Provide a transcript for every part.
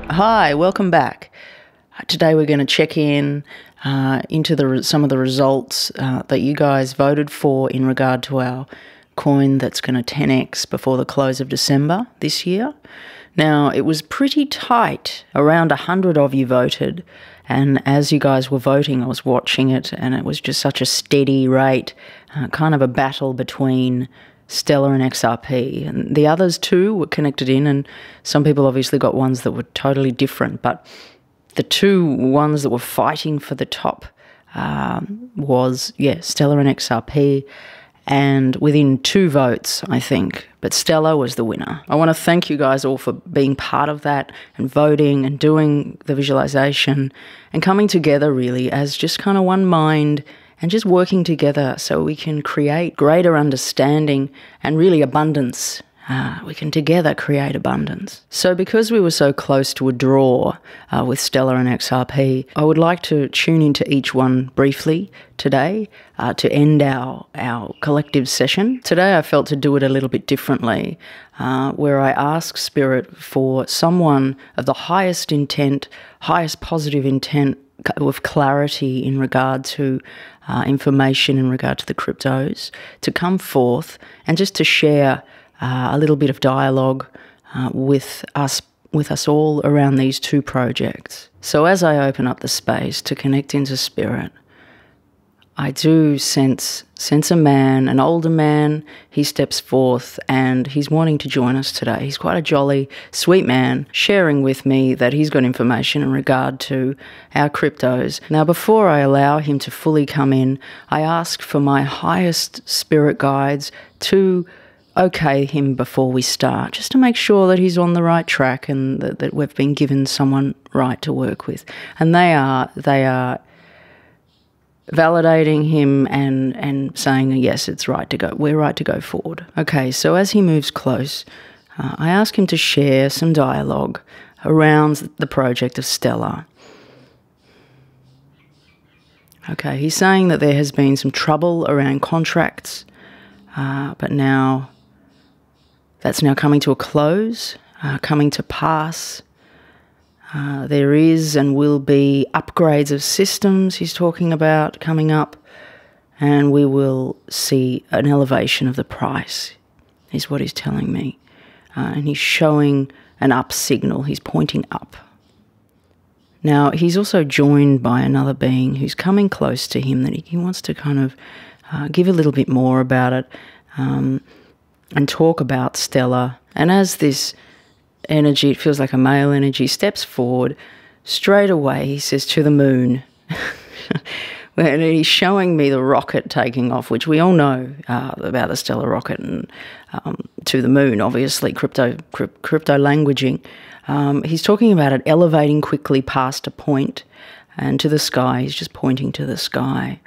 Hi, welcome back. Today we're going to check in into some of the results that you guys voted for in regard to our coin that's going to 10x before the close of December this year. Now, it was pretty tight. Around 100 of you voted, and as you guys were voting, I was watching it, and it was just such a steady rate, kind of a battle between Stellar and XRP. And the others too were connected in, and some people obviously got ones that were totally different, but the two ones that were fighting for the top was, Stellar and XRP, and within 2 votes, I think. But Stellar was the winner. I want to thank you guys all for being part of that and voting and doing the visualization and coming together really as just kind of one mind and just working together so we can create greater understanding and really abundance. We can together create abundance. So because we were so close to a draw with Stellar and XRP, I would like to tune into each one briefly today to end our collective session. Today I felt to do it a little bit differently, where I ask Spirit for someone of the highest intent, highest positive intent, with clarity in regard to information in regard to the cryptos, to come forth and just to share a little bit of dialogue with us all around these 2 projects. So as I open up the space to connect into Spirit, I do sense a man, an older man. He steps forth and he's wanting to join us today. He's quite a jolly, sweet man, sharing with me that he's got information in regard to our cryptos. Now, before I allow him to fully come in, I ask for my highest spirit guides to okay him before we start, just to make sure that he's on the right track and that we've been given someone right to work with. And they are validating him and saying, yes, it's right to go. We're right to go forward. Okay, so as he moves close, I ask him to share some dialogue around the project of Stellar. Okay, he's saying that there has been some trouble around contracts, but now that's now coming to a close, coming to pass. There is and will be upgrades of systems he's talking about coming up, and we will see an elevation of the price, is what he's telling me. And he's showing an up signal. He's pointing up. Now, he's also joined by another being who's coming close to him that he wants to kind of give a little bit more about it and talk about Stellar. And as this energy, it feels like a male energy, steps forward, straight away he says, to the moon. And he's showing me the rocket taking off, which we all know about the Stellar rocket, and to the moon, obviously, crypto languaging. He's talking about it elevating quickly past a point and to the sky. He's just pointing to the sky.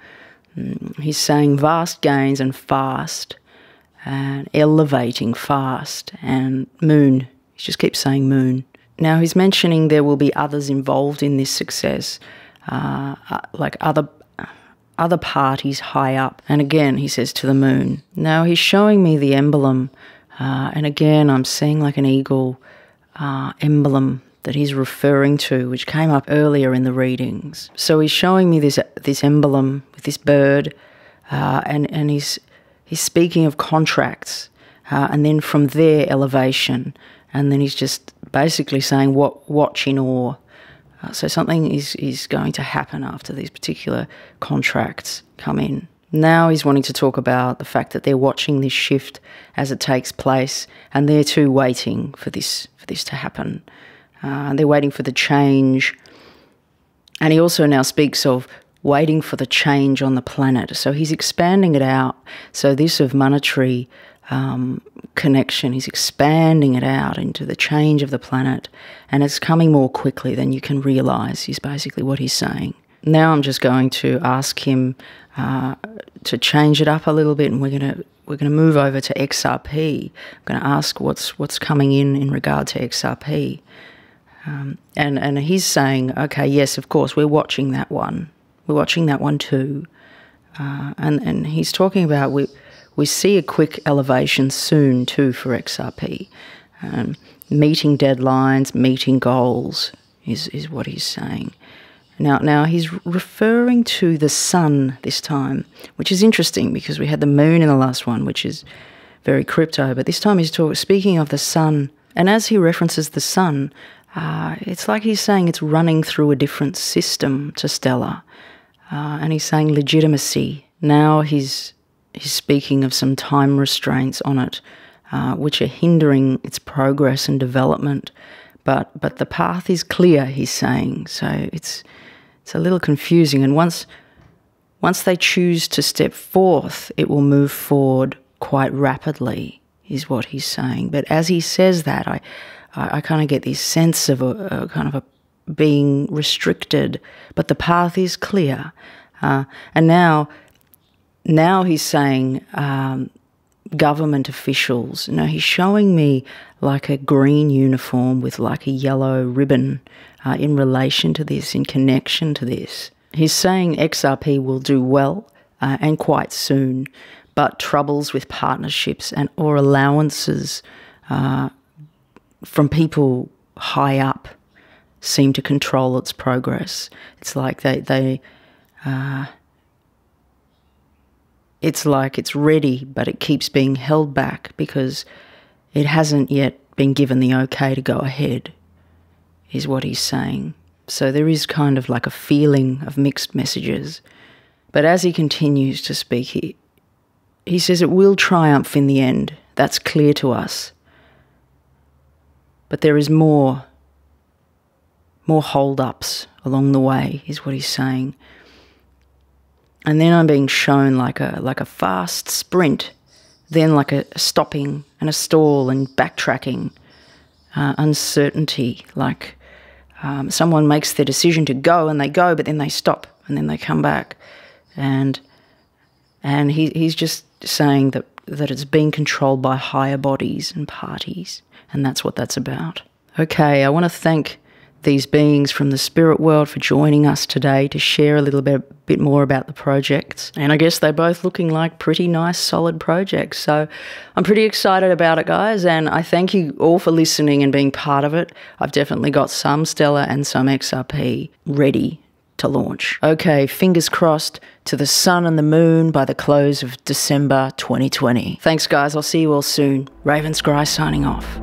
He's saying vast gains and fast, and elevating fast, and moon. He just keeps saying moon. Now he's mentioning there will be others involved in this success, like other parties high up. And again, he says to the moon. Now he's showing me the emblem, and again I'm seeing like an eagle emblem that he's referring to, which came up earlier in the readings. So he's showing me this emblem with this bird, and he's speaking of contracts, and then from there elevation, and then he's just basically saying watch in awe. So something is going to happen after these particular contracts come in. Now he's wanting to talk about the fact that they're watching this shift as it takes place, and they're too waiting for this to happen. They're waiting for the change. And he also now speaks of waiting for the change on the planet. So he's expanding it out. So this of monetary connection, he's expanding it out into the change of the planet, and it's coming more quickly than you can realise, is basically what he's saying. Now I'm just going to ask him to change it up a little bit, and we're going to move over to XRP. I'm going to ask what's coming in regard to XRP. And he's saying, okay, yes, of course, we're watching that one. We're watching that one too. And he's talking about we see a quick elevation soon too for XRP. Meeting deadlines, meeting goals is what he's saying. Now he's referring to the sun this time, which is interesting because we had the moon in the last one, which is very crypto, but this time he's speaking of the sun. And as he references the sun, it's like he's saying it's running through a different system to Stellar. And he's saying legitimacy. Now he's speaking of some time restraints on it, which are hindering its progress and development. But the path is clear, he's saying. So it's a little confusing. And once they choose to step forth, it will move forward quite rapidly, is what he's saying. But as he says that, I kind of get this sense of a kind of a being restricted, but the path is clear. And now he's saying government officials. Now he's showing me like a green uniform with like a yellow ribbon in relation to this, in connection to this. He's saying XRP will do well and quite soon, but troubles with partnerships and or allowances from people high up seem to control its progress. It's like it's like it's ready, but it keeps being held back because it hasn't yet been given the okay to go ahead, is what he's saying. So there is kind of like a feeling of mixed messages. But as he continues to speak, he says it will triumph in the end. That's clear to us. But there is more hold-ups along the way, is what he's saying. And then I'm being shown like a fast sprint, then like a stopping and a stall and backtracking, uncertainty, like someone makes their decision to go and they go, but then they stop and then they come back. And he's just saying that it's being controlled by higher bodies and parties, and that's what that's about. Okay, I want to thank these beings from the spirit world for joining us today to share a little bit more about the projects. And I guess they're both looking like pretty nice, solid projects. So I'm pretty excited about it, guys, and I thank you all for listening and being part of it. I've definitely got some Stellar and some XRP ready to launch. Okay, fingers crossed to the sun and the moon by the close of December 2020. Thanks, guys. I'll see you all soon. Ravenscry signing off.